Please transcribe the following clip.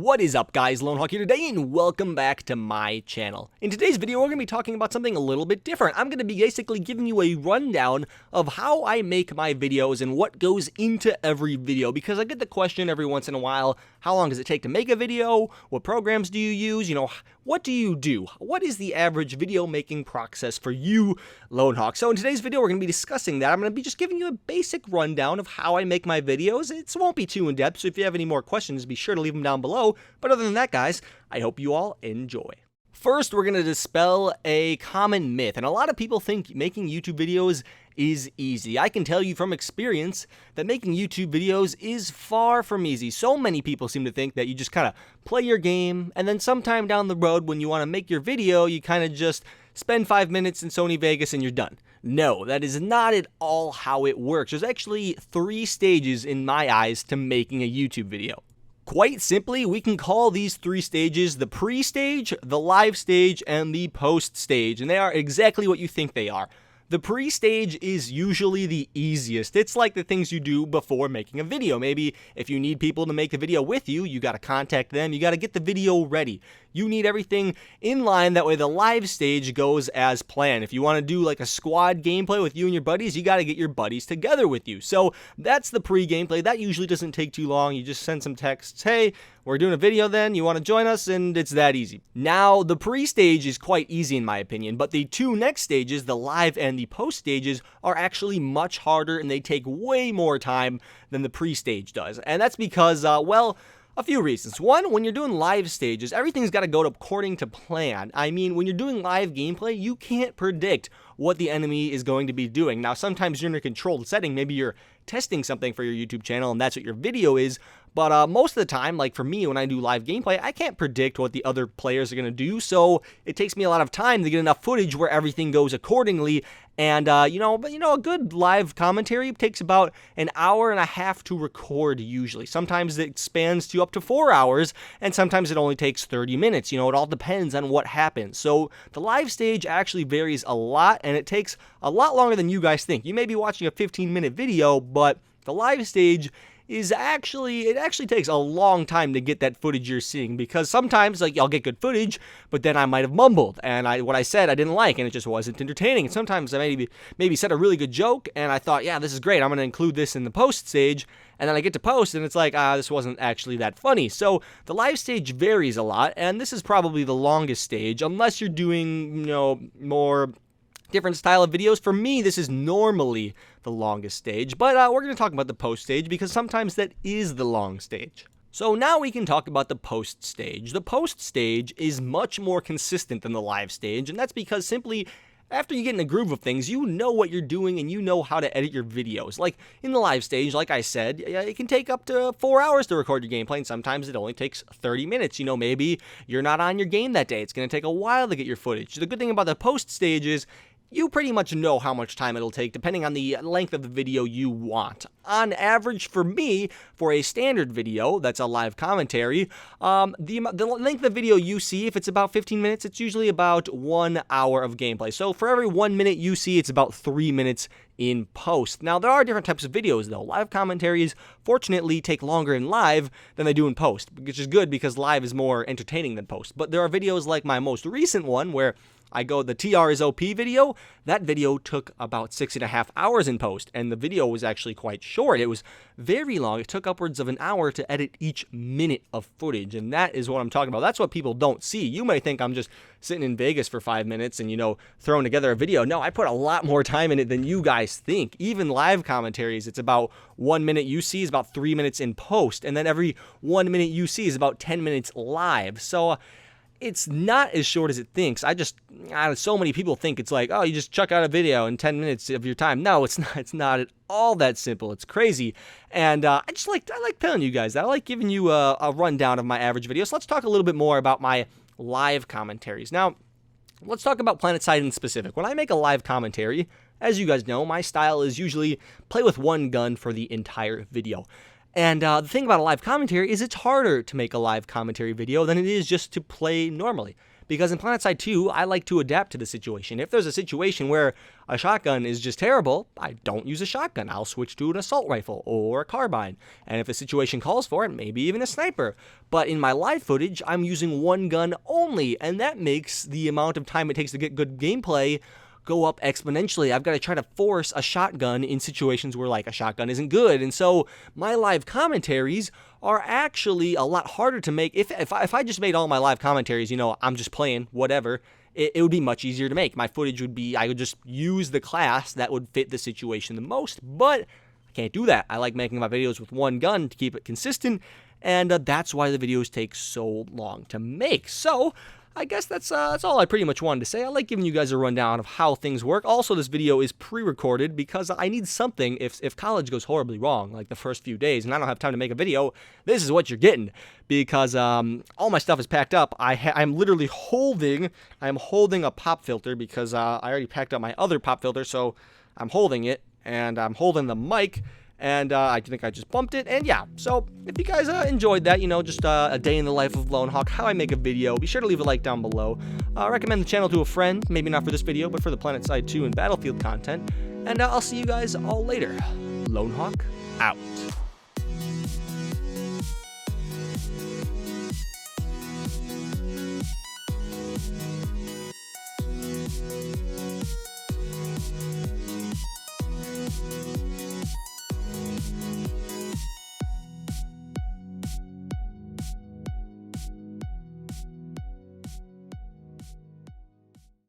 What is up, guys? Lonehawk here today, and welcome back to my channel. In today's video, we're going to be talking about something a little bit different. I'm going to be basically giving you a rundown of how I make my videos and what goes into every video, because I get the question every once in a while, how long does it take to make a video? What programs do you use? What do you do? What is the average video making process for you, Lonehawk? So in today's video, we're going to be discussing that. I'm going to be just giving you a basic rundown of how I make my videos. It won't be too in-depth, so if you have any more questions, be sure to leave them down below. But other than that, guys, I hope you all enjoy. First, we're going to dispel a common myth, and a lot of people think making YouTube videos is easy. I can tell you from experience that making YouTube videos is far from easy. So many people seem to think that you just kind of play your game, and then sometime down the road when you want to make your video, you kind of just spend 5 minutes in Sony Vegas and you're done. No, that is not at all how it works. There's actually 3 stages in my eyes to making a YouTube video. Quite simply, we can call these 3 stages the pre-stage, the live stage, and the post-stage, and they are exactly what you think they are. The pre-stage is usually the easiest. It's like the things you do before making a video. Maybe if you need people to make the video with you, you got to contact them. You got to get the video ready. You need everything in line. That way the live stage goes as planned. If you want to do like a squad gameplay with you and your buddies, you got to get your buddies together with you. So that's the pre-gameplay. That usually doesn't take too long. You just send some texts. Hey, we're doing a video then. You want to join us? And it's that easy. Now, the pre-stage is quite easy in my opinion, but the 2 next stages, the live and the post stages, are actually much harder and they take way more time than the pre-stage does. And that's because, a few reasons. One, when you're doing live stages, everything's got to go according to plan. I mean, when you're doing live gameplay, you can't predict what the enemy is going to be doing. Now, sometimes you're in a controlled setting. Maybe you're testing something for your YouTube channel and that's what your video is. But most of the time, like for me, when I do live gameplay, I can't predict what the other players are going to do. So it takes me a lot of time to get enough footage where everything goes accordingly. And, a good live commentary takes about an hour and a half to record usually. Sometimes it spans to up to 4 hours, and sometimes it only takes 30 minutes. It all depends on what happens. So the live stage actually varies a lot, and it takes a lot longer than you guys think. You may be watching a 15-minute video, but the live stage it actually takes a long time to get that footage you're seeing, because sometimes I'll get good footage, but then I might have mumbled and what I said I didn't like and it just wasn't entertaining. And sometimes I maybe said a really good joke and I thought, yeah, this is great, I'm going to include this in the post stage, and then I get to post and it's like, this wasn't actually that funny. So the live stage varies a lot, and this is probably the longest stage unless you're doing more different style of videos. For me, this is normally the longest stage, but we're going to talk about the post stage because sometimes that is the long stage. So now we can talk about the post stage. The post stage is much more consistent than the live stage, and that's because simply after you get in a groove of things, you know what you're doing and you know how to edit your videos. Like in the live stage, like I said, it can take up to 4 hours to record your gameplay, and sometimes it only takes 30 minutes. Maybe you're not on your game that day. It's going to take a while to get your footage. The good thing about the post stage is you pretty much know how much time it'll take depending on the length of the video you want. On average, for me, for a standard video that's a live commentary, the length of video you see, if it's about 15 minutes, it's usually about 1 hour of gameplay. So for every 1 minute you see, it's about 3 minutes in post. Now, there are different types of videos, though. Live commentaries, fortunately, take longer in live than they do in post, which is good because live is more entertaining than post. But there are videos like my most recent one where the TR is OP video. That video took about 6.5 hours in post, and the video was actually quite short. It was very long. It took upwards of an hour to edit each minute of footage, and that is what I'm talking about. That's what people don't see. You may think I'm just sitting in Vegas for 5 minutes and, throwing together a video. No, I put a lot more time in it than you guys think. Even live commentaries, it's about 1 minute you see is about 3 minutes in post, and then every 1 minute you see is about 10 minutes live. So it's not as short as it thinks. So many people think it's like, oh, you just chuck out a video in 10 minutes of your time. No, it's not. It's not at all that simple. It's crazy. And I like telling you guys that. I like giving you a rundown of my average videos. So let's talk a little bit more about my live commentaries. Now, let's talk about PlanetSide in specific. When I make a live commentary, as you guys know, my style is usually play with one gun for the entire video. And the thing about a live commentary is it's harder to make a live commentary video than it is just to play normally. because in PlanetSide 2, I like to adapt to the situation. If there's a situation where a shotgun is just terrible, I don't use a shotgun. I'll switch to an assault rifle or a carbine. And if the situation calls for it, maybe even a sniper. But in my live footage, I'm using one gun only, and that makes the amount of time it takes to get good gameplay go up exponentially. I've got to try to force a shotgun in situations where like a shotgun isn't good. And so my live commentaries are actually a lot harder to make. If I just made all my live commentaries, I'm just playing whatever, it would be much easier to make. My footage would be, I would just use the class that would fit the situation the most, but I can't do that. I like making my videos with one gun to keep it consistent, and that's why the videos take so long to make. So I guess that's all I pretty much wanted to say. I like giving you guys a rundown of how things work. Also, this video is pre-recorded because I need something if college goes horribly wrong, like the first few days, and I don't have time to make a video. This is what you're getting, because all my stuff is packed up. I'm literally holding a pop filter because I already packed up my other pop filter, so I'm holding it, and I'm holding the mic. And I think I just bumped it, and yeah, so if you guys enjoyed that, just a day in the life of Lone Hawk, how I make a video, be sure to leave a like down below. Recommend the channel to a friend, maybe not for this video, but for the PlanetSide 2 and Battlefield content, and I'll see you guys all later. Lone Hawk, out.